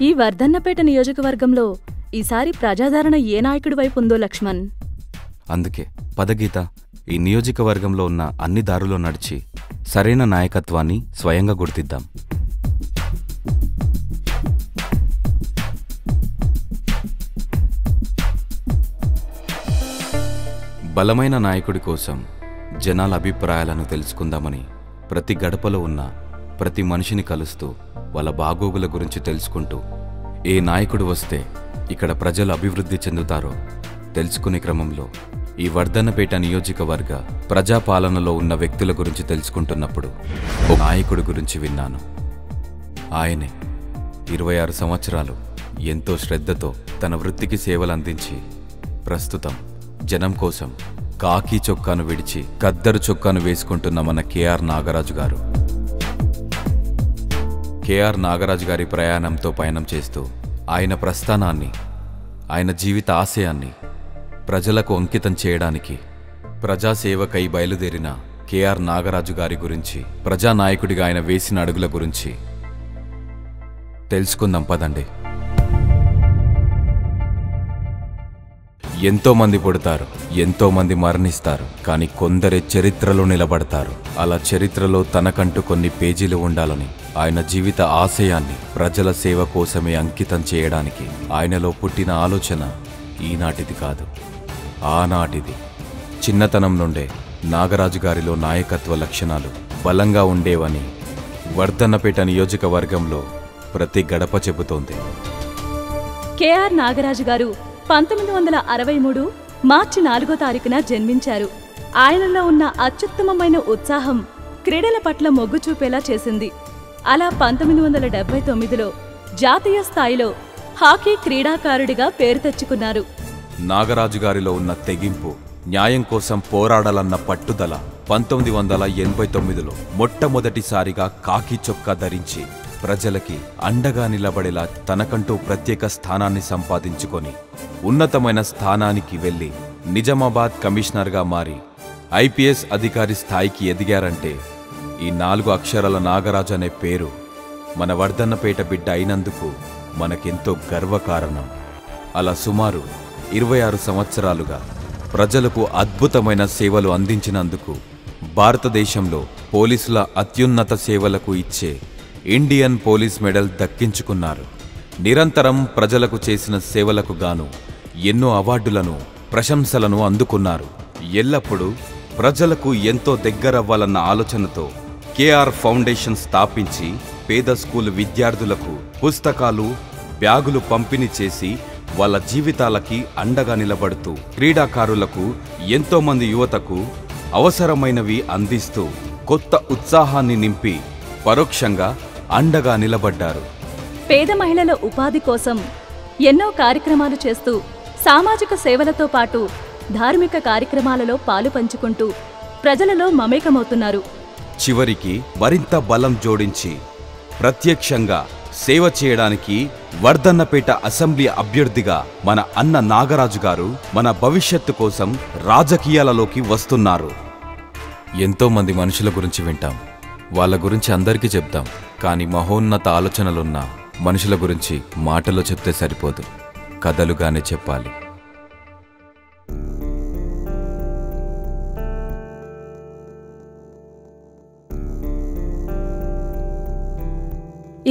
ఈ వర్ధన్నపేట నియోజకవర్గంలో ఈసారి ప్రజాదరణ ఏ నాయకుడి వైపు ఉందో లక్ష్మణ్. అందుకే పదగీత, ఈ నియోజకవర్గంలో ఉన్న అన్ని దారుల్లో నడిచి సరైన నాయకత్వాన్ని స్వయంగా గుర్తిద్దాం. బలమైన నాయకుడి కోసం జనాల అభిప్రాయాలను తెలుసుకుందామని ప్రతి గడపలో ఉన్న ప్రతి మనిషిని కలుస్తూ వాళ్ళ బాగోగుల గురించి తెలుసుకుంటూ ఏ నాయకుడు వస్తే ఇక్కడ ప్రజలు అభివృద్ధి చెందుతారో తెలుసుకునే క్రమంలో ఈ వర్ధన్నపేట నియోజకవర్గ ప్రజాపాలనలో ఉన్న వ్యక్తుల గురించి తెలుసుకుంటున్నప్పుడు ఓ నాయకుడి గురించి విన్నాను. ఆయనే 26 సంవత్సరాలు ఎంతో శ్రద్ధతో తన వృత్తికి సేవలందించి ప్రస్తుతం జనం కోసం కాకి చొక్కాను విడిచి ఖద్దరు చొక్కాను వేసుకుంటున్న మన కేఆర్ నాగరాజు గారు. కేఆర్ నాగరాజు గారి ప్రయాణంతో పయనం చేస్తూ ఆయన ప్రస్థానాన్ని, ఆయన జీవిత ఆశయాన్ని ప్రజలకు అంకితం చేయడానికి ప్రజాసేవకై బయలుదేరిన కేఆర్ నాగరాజు గారి గురించి, ప్రజానాయకుడిగా ఆయన వేసిన అడుగుల గురించి తెలుసుకుందాం పదండి. ఎంతోమంది పుడతారు, ఎంతోమంది మరణిస్తారు, కానీ కొందరే చరిత్రలో నిలబడతారు. అలా చరిత్రలో తనకంటూ కొన్ని పేజీలు ఉండాలని ఆయన జీవిత ఆశయాన్ని ప్రజల సేవ కోసమే అంకితం చేయడానికి ఆయనలో పుట్టిన ఆలోచన ఈనాటిది కాదు, ఆనాటిది. చిన్నతనం నుండే నాగరాజు గారిలో నాయకత్వ లక్షణాలు బలంగా ఉండేవని వర్ధన్నపేట నియోజకవర్గంలో ప్రతి గడప చెబుతోంది. కేఆర్ నాగరాజు గారు 1963 మార్చి 4వ తారీఖున జన్మించారు. ఆయనలో ఉన్న అత్యుత్తమమైన ఉత్సాహం క్రీడల పట్ల మొగ్గు చూపేలా చేసింది. అలా 1979లో జాతీయ స్థాయిలో హాకీ క్రీడాకారుడిగా పేరు తెచ్చుకున్నారు. నాగరాజు గారిలో ఉన్న తెగింపు, న్యాయం కోసం పోరాడాలన్న పట్టుదల 1989లో మొట్టమొదటిసారిగా కాకి చొక్కా ధరించి ప్రజలకి అండగా నిలబడేలా తనకంటూ ప్రత్యేక స్థానాన్ని సంపాదించుకొని ఉన్నతమైన స్థానానికి వెళ్లి నిజామాబాద్ కమిషనర్గా మారి ఐపీఎస్ అధికారి స్థాయికి ఎదిగారంటే ఈ 4 అక్షరాల నాగరాజు అనే పేరు మన వర్ధన్నపేట బిడ్డ అయినందుకు మనకెంతో గర్వకారణం. అలా సుమారు 26 సంవత్సరాలుగా ప్రజలకు అద్భుతమైన సేవలు అందించినందుకు భారతదేశంలో పోలీసుల అత్యున్నత సేవలకు ఇచ్చే ఇండియన్ పోలీస్ మెడల్ దక్కించుకున్నారు. నిరంతరం ప్రజలకు చేసిన సేవలకు గాను ఎన్నో అవార్డులను, ప్రశంసలను అందుకున్నారు. ఎల్లప్పుడూ ప్రజలకు ఎంతో దగ్గరవ్వాలన్న ఆలోచనతో కేఆర్ ఫౌండేషన్ స్థాపించి పేద స్కూల్ విద్యార్థులకు పుస్తకాలు, బ్యాగులు పంపిణీ చేసి వాళ్ళ జీవితాలకి అండగా నిలబడుతూ క్రీడాకారులకు, ఎంతోమంది యువతకు అవసరమైనవి అందిస్తూ కొత్త ఉత్సాహాన్ని నింపి పరోక్షంగా అండగా నిలబడ్డారు. పేద మహిళల ఉపాధి కోసం ఎన్నో కార్యక్రమాలు చేస్తూ సామాజిక సేవలతో పాటు ధార్మిక కార్యక్రమాలలో పాలు పంచుకుంటూ ప్రజలలో మమేకమవుతున్నారు. చివరికి మరింత బలం జోడించి ప్రత్యక్షంగా సేవ చేయడానికి వర్ధన్నపేట అసెంబ్లీ అభ్యర్థిగా మన అన్న నాగరాజు గారు మన భవిష్యత్తు కోసం రాజకీయాలలోకి వస్తున్నారు. ఎంతోమంది మనుషుల గురించి వింటాం, వాళ్ళ గురించి అందరికీ చెప్తాం. కానీ మహోన్నత ఆలోచనలున్న మనుషుల గురించి మాటలో చెప్తే సరిపోదు, కథలుగానే చెప్పాలి.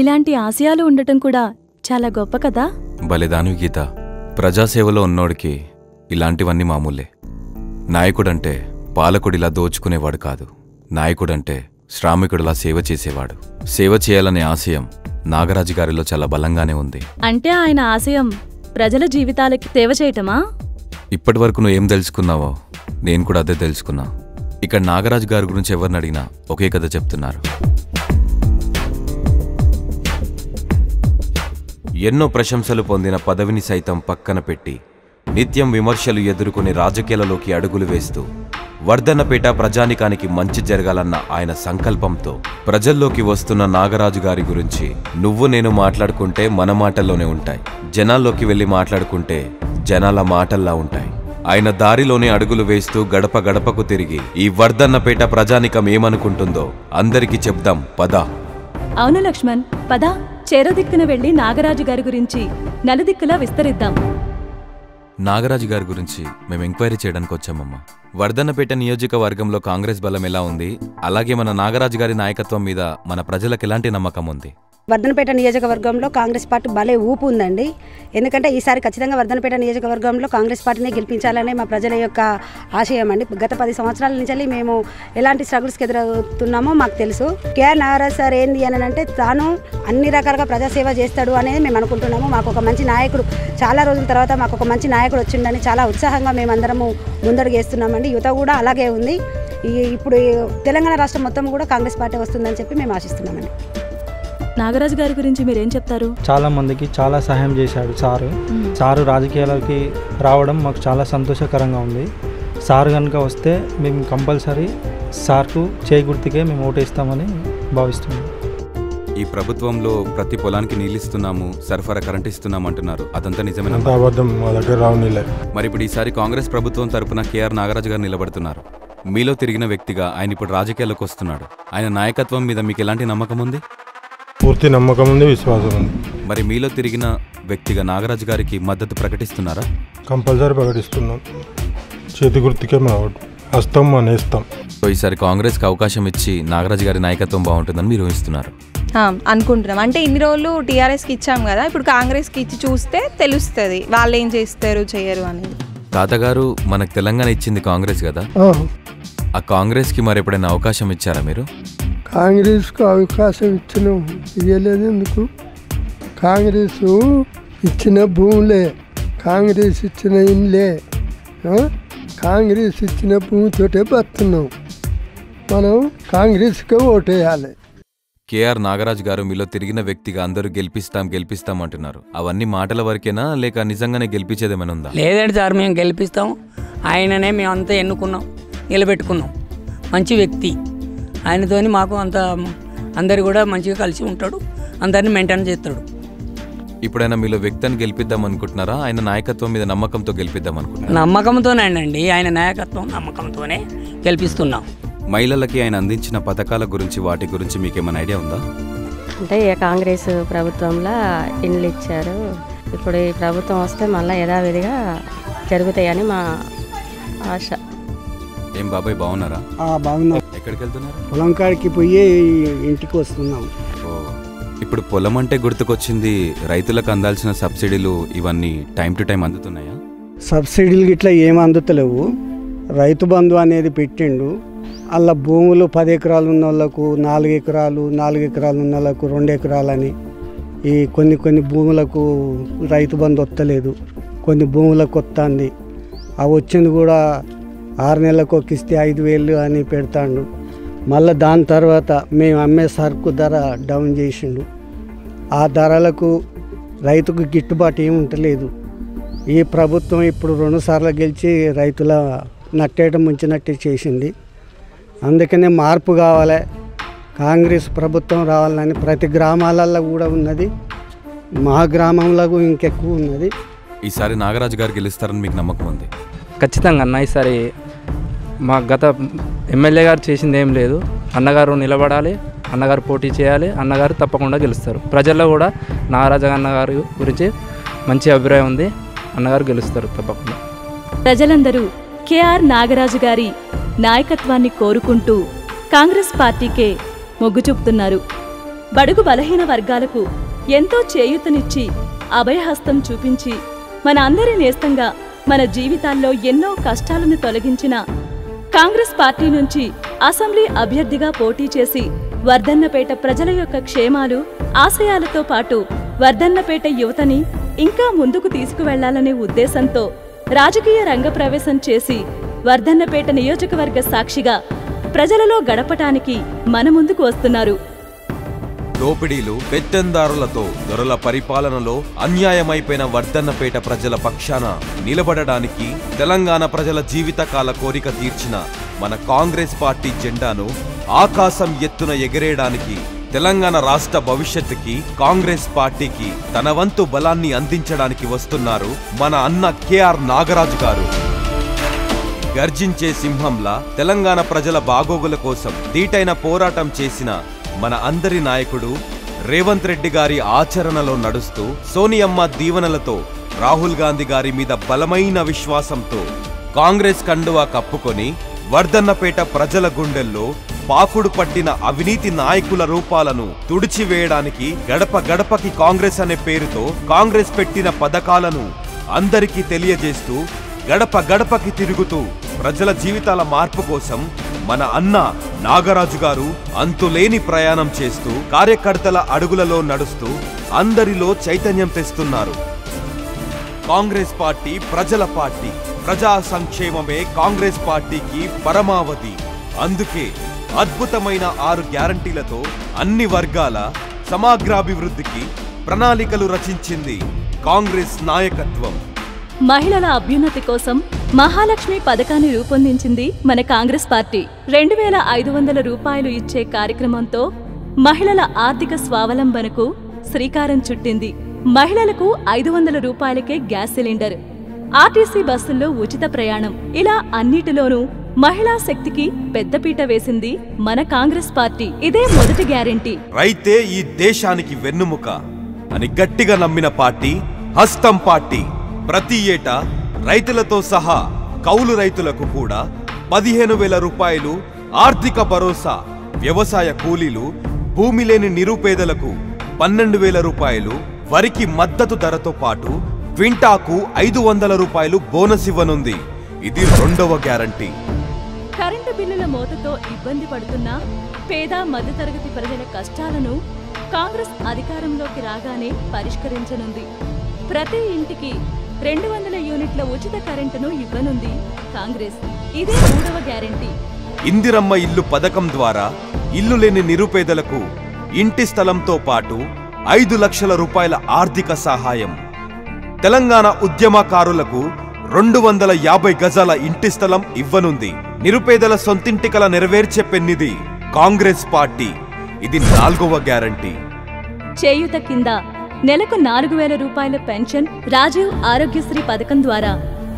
ఇలాంటి ఆశయాలు ఉండటం కూడా చాలా గొప్ప కదా. బలిదాను గీత, ప్రజాసేవలో ఉన్నోడికి ఇలాంటివన్నీ మామూలే. నాయకుడంటే పాలకుడిలా దోచుకునేవాడు కాదు, నాయకుడంటే శ్రామికుడిలా సేవ చేసేవాడు. సేవ చేయాలనే ఆశయం నాగరాజు గారిలో చాలా బలంగానే ఉంది. అంటే ఆయన ఆశయం ప్రజల జీవితాలకి సేవ చేయటమా? ఇప్పటి వరకు నువ్వు ఏం తెలుసుకున్నావో నేను కూడా అదే తెలుసుకున్నా. ఇక్కడ నాగరాజు గారి గురించి ఎవరిని అడిగినా ఒకే కథ చెప్తున్నారు. ఎన్నో ప్రశంసలు పొందిన పదవిని సైతం పక్కన పెట్టి నిత్యం విమర్శలు ఎదుర్కొని రాజకీయాలలోకి అడుగులు వేస్తూ వర్ధన్నపేట ప్రజానికానికి మంచి జరగాలన్న ఆయన సంకల్పంతో ప్రజల్లోకి వస్తున్న నాగరాజు గారి గురించి నువ్వు నేను మాట్లాడుకుంటే మన మాటల్లోనే ఉంటాయి, జనాల్లోకి వెళ్ళి మాట్లాడుకుంటే జనాల మాటల్లా ఉంటాయి. ఆయన దారిలోనే అడుగులు వేస్తూ గడప గడపకు తిరిగి ఈ వర్ధన్నపేట ప్రజానికం ఏమనుకుంటుందో అందరికీ చెప్దాం పద. అవును లక్ష్మణ్, పద చెరదిక్కున వెళ్లి నాగరాజు గారి గురించి నలుదిక్కులా విస్తరిద్దాం. నాగరాజు గారి గురించి మేము ఎంక్వైరీ చేయడానికి వచ్చామమ్మా. వర్ధన్నపేట నియోజకవర్గంలో కాంగ్రెస్ బలం ఎలా ఉంది, అలాగే మన నాగరాజు గారి నాయకత్వం మీద మన ప్రజలకు ఎలాంటి నమ్మకం ఉంది? వర్ధన్నపేట నియోజకవర్గంలో కాంగ్రెస్ పార్టీ భలే ఊపు ఉందండి. ఎందుకంటే ఈసారి ఖచ్చితంగా వర్ధన్నపేట నియోజకవర్గంలో కాంగ్రెస్ పార్టీని గెలిపించాలనే మా ప్రజల యొక్క ఆశయం అండి. గత 10 సంవత్సరాల నుంచి మేము ఎలాంటి స్ట్రగుల్స్కి ఎదురవుతున్నామో మాకు తెలుసు. కేఆర్ నాగరాజు సార్ ఏంది అని అంటే తాను అన్ని రకాలుగా ప్రజాసేవ చేస్తాడు అనేది మేము అనుకుంటున్నాము. మాకు ఒక మంచి నాయకుడు, చాలా రోజుల తర్వాత మాకు ఒక మంచి నాయకుడు వచ్చిందని చాలా ఉత్సాహంగా మేమందరము ముందడుగు వేస్తున్నామండి. యువత కూడా అలాగే ఉంది. ఇప్పుడు తెలంగాణ రాష్ట్రం మొత్తం కూడా కాంగ్రెస్ పార్టీ వస్తుందని చెప్పి మేము ఆశిస్తున్నామండి. నాగరాజు గారి గురించి మీరేం చెప్తారు? చాలా మందికి చాలా సహాయం చేశాడు సారు రాజకీయాలకి రావడం మాకు చాలా సంతోషకరంగా ఉంది. సార్ కనుక వస్తే మేము కంపల్సరీ సార్కు చేయి గుర్తుకే మేము ఓటేస్తామని భావిస్తున్నాం. ఈ ప్రభుత్వంలో ప్రతి పొలానికి నీళ్ళు ఇస్తున్నాము, సరఫరా కరెంట్ ఇస్తున్నాము అంటున్నారు, అదంతా నిజమేనా? మా దగ్గర రావనీలే. మరి ఇప్పుడు ఈసారి కాంగ్రెస్ ప్రభుత్వం తరపున కేఆర్ నాగరాజు గారు నిలబడుతున్నారు. మీలో తిరిగిన వ్యక్తిగా ఆయన ఇప్పుడు రాజకీయాల్లోకి వస్తున్నాడు. ఆయన నాయకత్వం మీద మీకు ఎలాంటి నమ్మకం ఉంది? పూర్తి నమ్మకం ఉంది, విశ్వాసం ఉంది. మరి మీలో తిరిగిన వ్యక్తిగా నాగరాజు గారికి మద్దతు ప్రకటిస్తున్నారా? కంపల్సరీ ప్రకటిస్తున్నాం. చేతి గుర్తుకే మా ఓటు, హస్తం అనేస్తాం. ఈసారి కాంగ్రెస్కి అవకాశం ఇచ్చి నాగరాజు గారి నాయకత్వం బాగుంటుందని మీరు ఊహిస్తున్నారు? అనుకుంటున్నాం. అంటే ఇన్ని రోజులు టీఆర్ఎస్కి ఇచ్చాం కదా, ఇప్పుడు కాంగ్రెస్కి ఇచ్చి చూస్తే తెలుస్తుంది వాళ్ళు ఏం చేస్తారు చేయరు అనేది. తాతగారు మనకు తెలంగాణ ఇచ్చింది కాంగ్రెస్ కదా, ఆ కాంగ్రెస్కి మరి ఎప్పుడైనా అవకాశం ఇచ్చారా మీరు? కాంగ్రెస్కు అవకాశం ఇవ్వలేదు. ఎందుకు? కాంగ్రెస్ ఇచ్చిన భూములే, కాంగ్రెస్ ఇచ్చిన ఇండ్లే, కాంగ్రెస్ ఇచ్చిన భూమితోటే బతున్నాం. మనం కాంగ్రెస్కే ఓటేయాలి. కేఆర్ నాగరాజు గారు మీలో తిరిగిన వ్యక్తిగా అందరూ గెలిపిస్తాం అంటున్నారు. అవన్నీ మాటల వరకేనా, లేక నిజంగానే గెలిపించేదేమైనా ఉందా? లేదండి సార్, మేము గెలిపిస్తాం. ఆయననే మేము అంతా ఎన్నుకున్నాం, నిలబెట్టుకున్నాం. మంచి వ్యక్తి, ఆయనతోని మాకు అంత అందరు కూడా మంచిగా కలిసి ఉంటాడు, అందరిని మెయింటైన్ చేస్తాడు. ఇప్పుడైనా మీలో వ్యక్తిని గెలిపిద్దాం అనుకుంటున్నారా, ఆయన నాయకత్వం మీద నమ్మకంతో గెలిపిద్దాం అనుకుంటున్నారా? నమ్మకంతోనేనండి, ఆయన నాయకత్వం నమ్మకంతోనే గెలిపిస్తున్నాం. మహిళలకి ఆయన అందించిన పథకాల గురించి, వాటి గురించి మీకేమైనా ఐడియా ఉందా? అంటే కాంగ్రెస్ ప్రభుత్వంలో ఇండ్లు ఇచ్చారు. ఇప్పుడు ఈ ప్రభుత్వం వస్తే మళ్ళీ యథావిధిగా జరుగుతాయని మా ఆశ. ఏం బాబాయ్ బాగున్నారా? బాగున్నాం. ఎక్కడికి వెళ్తున్నారు? పొలం కాడికి పోయి ఇంటికి వస్తున్నాం. ఇప్పుడు పొలం అంటే గుర్తుకొచ్చింది, రైతులకు అందాల్సిన సబ్సిడీలు ఇవన్నీ టైం టు టైం అందుతున్నాయా? సబ్సిడీలు ఇట్లా ఏమి అందుతలేవు. రైతు బంధు అనేది పెట్టిండు. అలా భూములు 10 ఎకరాలు ఉన్న వాళ్ళకు 4 ఎకరాలు, 4 ఎకరాలు ఉన్న వాళ్ళకు 2 ఎకరాలని, ఈ కొన్ని భూములకు రైతు బంధు వస్తలేదు, కొన్ని భూములకు వస్తుంది. ఆ వచ్చింది కూడా 6 నెలలకు ఒక్కిస్తే 5,000 అని పెడతాడు. మళ్ళీ దాని తర్వాత మేము అమ్మే సరుకు ధర డౌన్ చేసిండు. ఆ ధరలకు రైతుకు గిట్టుబాటు ఏమి ఉండలేదు. ఈ ప్రభుత్వం ఇప్పుడు 2 సార్లు గెలిచి రైతుల నట్టేట ముంచినట్టే చేసింది. అందుకనే మార్పు కావాలి, కాంగ్రెస్ ప్రభుత్వం రావాలని ప్రతి గ్రామాలలో కూడా ఉన్నది, మా గ్రామంలో ఇంకెక్కువ ఉన్నది. ఈసారి నాగరాజు గారు గెలుస్తారని మీకు నమ్మకం ఉంది? ఖచ్చితంగా అన్న, ఈసారి మా గత ఎమ్మెల్యే గారు చేసింది ఏం లేదు. అన్నగారు నిలబడాలి, అన్నగారు పోటీ చేయాలి, అన్నగారు తప్పకుండా గెలుస్తారు. ప్రజల్లో కూడా నాగరాజు అన్నగారి గురించి మంచి అభిప్రాయం ఉంది, అన్నగారు గెలుస్తారు తప్పకుండా. ప్రజలందరూ కేఆర్ నాగరాజు గారి నాయకత్వాన్ని కోరుకుంటూ కాంగ్రెస్ పార్టీకే మొగ్గు చూపుతున్నారు. బడుగు బలహీన వర్గాలకు ఎంతో చేయూతనిచ్చి అభయహస్తం చూపించి మన అందరి నేస్తంగా మన జీవితాల్లో ఎన్నో కష్టాలను తొలగించిన కాంగ్రెస్ పార్టీ నుంచి అసెంబ్లీ అభ్యర్థిగా పోటీ చేసి వర్ధన్నపేట ప్రజల యొక్క క్షేమాలు, ఆశయాలతో పాటు వర్ధన్నపేట యువతని ఇంకా ముందుకు తీసుకువెళ్లాలనే ఉద్దేశంతో రాజకీయ రంగప్రవేశం చేసి వర్ధన్నపేట నియోజకవర్గ సాక్షిగా ప్రజలలో గడపటానికి మన ముందుకు వస్తున్నారు. దోపిడీలు, పెత్తందారులతో దొరల పరిపాలనలో అన్యాయమైపోయిన వర్ధన్నపేట ప్రజల పక్షాన నిలబడడానికి, తెలంగాణ ప్రజల జీవితకాల కోరిక తీర్చిన మన కాంగ్రెస్ పార్టీ జెండాను ఆకాశం ఎత్తున ఎగరేయడానికి, తెలంగాణ రాష్ట్ర భవిష్యత్తుకి కాంగ్రెస్ పార్టీకి తన వంతు బలాన్ని అందించడానికి వస్తున్నారు మన అన్న కేఆర్ నాగరాజు గారు. గర్జించే సింహంలా తెలంగాణ ప్రజల బాగోగుల కోసం దీటైన పోరాటం చేసిన మన అందరి నాయకుడు, రేవంత్ రెడ్డి గారి ఆచరణలో నడుస్తూ సోనియమ్మ దీవెనలతో రాహుల్ గాంధీ గారి మీద బలమైన విశ్వాసంతో కాంగ్రెస్ కండువా కప్పుకొని వర్ధన్నపేట ప్రజల గుండెల్లో పాకుడు పట్టిన అవినీతి నాయకుల రూపాలను తుడిచివేయడానికి గడప గడపకి కాంగ్రెస్ అనే పేరుతో కాంగ్రెస్ పెట్టిన పథకాలను అందరికీ తెలియజేస్తూ గడప గడపకి తిరుగుతూ ప్రజల జీవితాల మార్పు కోసం మన అన్న నాగరాజు గారు అంతులేని ప్రయాణం చేస్తూ కార్యకర్తల అడుగులలో నడుస్తూ అందరిలో చైతన్యం తెస్తున్నారు. కాంగ్రెస్ పార్టీ ప్రజల పార్టీ, ప్రజా సంక్షేమమే కాంగ్రెస్ పార్టీకి పరమావధి. అందుకే అద్భుతమైన 6 గ్యారంటీలతో అన్ని వర్గాల సమగ్రాభివృద్ధికి ప్రణాళికలు రచించింది కాంగ్రెస్ నాయకత్వం. మహిళల అభ్యున్నతి కోసం మహాలక్ష్మి పథకాన్ని రూపొందించింది మన కాంగ్రెస్ పార్టీ. 2500 రూపాయలు ఇచ్చే కార్యక్రమంతో మహిళల ఆర్థిక స్వావలంబనకు శ్రీకారం చుట్టింది. మహిళలకు 500 రూపాయలకే గ్యాస్ సిలిండర్, ఆర్టీసీ బస్సుల్లో ఉచిత ప్రయాణం, ఇలా అన్నిటిలోనూ మహిళా శక్తికి పెద్దపీట వేసింది మన కాంగ్రెస్ పార్టీ. ఇదే మొదటి గ్యారెంటీ. రైతే ఈ దేశానికి వెన్నుముక అని గట్టిగా నమ్మిన పార్టీ హస్తం పార్టీ. ప్రతి ఏటా రైతులతో సహా కౌలు రైతులకు కూడా 15,000 రూపాయలు ఆర్థిక భరోసా, వ్యవసాయ కూలీలు, భూమి లేని నిరుపేదలకు 12,000 రూపాయలు, వరికి మద్దతు ధరతో పాటు క్వింటాకు 500 రూపాయలు బోనస్ ఇవ్వనుంది. ఇది 2వ గ్యారంటీ. కరెంటు బిల్లుల మోతతో ఇబ్బంది పడుతున్న పేద మధ్యతరగతి ప్రజల కష్టాలను కాంగ్రెస్ అధికారంలోకి రాగానే పరిష్కరించనుంది. ప్రతి ఇంటికి 200 యూనిట్ల ఉచిత కరెంటును ఇవ్వనుంది కాంగ్రెస్. ఇదే 3వ గ్యారెంటీ. ఇందిరమ్మ ఇల్లు పథకం ద్వారా ఇల్లు లేని నిరుపేదలకు ఇంటి స్థలంతో పాటు 5 లక్షల రూపాయల ఆర్థిక సహాయం. తెలంగాణ ఉద్యమకారులకు 250 గజాల ఇంటి స్థలం ఇవ్వనుంది. నిరుపేదల సొంతింటి కల నెరవేర్చే పెన్నిది కాంగ్రెస్ పార్టీ. ఇది 4వ గ్యారంటీ. చేయూత కింద నెలకు 4,000 రూపాయల పెన్షన్, రాజీవ్ ఆరోగ్యశ్రీ పథకం ద్వారా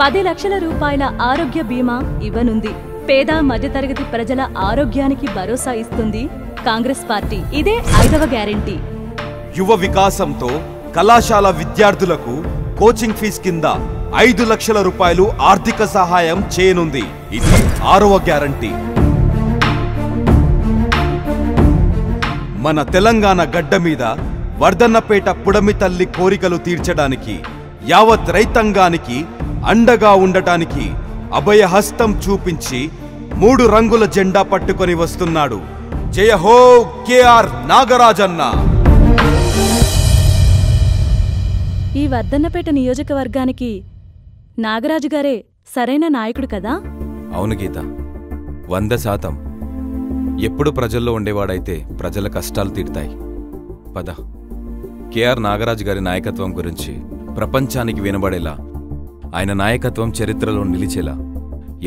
10 లక్షల రూపాయల ఆరోగ్య బీమా ఇవ్వనుంది. పేద మధ్యతరగతి ప్రజల ఆరోగ్యానికి భరోసా ఇస్తుంది కాంగ్రెస్ పార్టీ. ఇదే 5వ గ్యారెంటీ. యువ వికాసంతో కళాశాల విద్యార్థులకు కోచింగ్ ఫీజు కింద 5 లక్షల రూపాయలు ఆర్థిక సహాయం చేయనుంది. ఇది 6వ గ్యారంటీ. మన తెలంగాణ గడ్డ మీద వర్ధన్నపేట పుడమి తల్లి కోరికలు తీర్చడానికి, యావత్ రైతాంగానికి అండగా ఉండటానికి అభయహస్తం చూపించి 3 రంగుల జెండా పట్టుకొని వస్తున్నాడు. జయ హో కేఆర్ నాగరాజన్న. ఈ వర్ధన్నపేట నియోజకవర్గానికి నాగరాజు గారే సరైన నాయకుడు కదా? అవును గీత, 100%. ఎప్పుడు ప్రజల్లో ఉండేవాడైతే ప్రజల కష్టాలు తీరుతాయి. పద, కేఆర్ నాగరాజు గారి నాయకత్వం గురించి ప్రపంచానికి వినబడేలా, ఆయన నాయకత్వం చరిత్రలో నిలిచేలా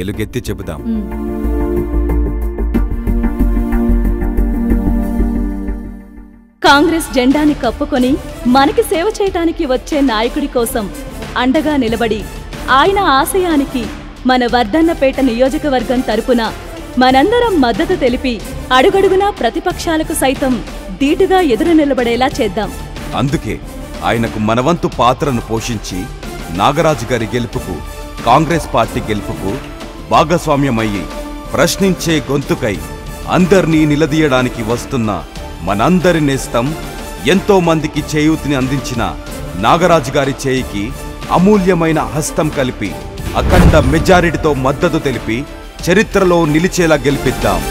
ఎలుగెత్తి చెబుదాం. కాంగ్రెస్ జెండాని కప్పుకొని మనకి సేవ చేయటానికి వచ్చే నాయకుడి కోసం అండగా నిలబడి, ఆయన ఆశయానికి మన వర్ధన్నపేట నియోజకవర్గం తరపున మనందరం మద్దతు తెలిపి, అడుగడుగునా ప్రతిపక్షాలకు సైతం ధీటుగా ఎదురు నిలబడేలా చేద్దాం. అందుకే ఆయనకు మనవంతు పాత్రను పోషించి నాగరాజు గారి గెలుపుకు, కాంగ్రెస్ పార్టీ గెలుపుకు భాగస్వామ్యమయ్యి ప్రశ్నించే గొంతుకై అందర్నీ నిలదీయడానికి వస్తున్న మనందరి నేస్తం, ఎంతో మందికి చేయూతిని అందించిన నాగరాజు గారి చేయికి అమూల్యమైన హస్తం కలిపి అఖండ మెజారిటీతో మద్దతు తెలిపి చరిత్రలో నిలిచేలా గెలిపిద్దాం.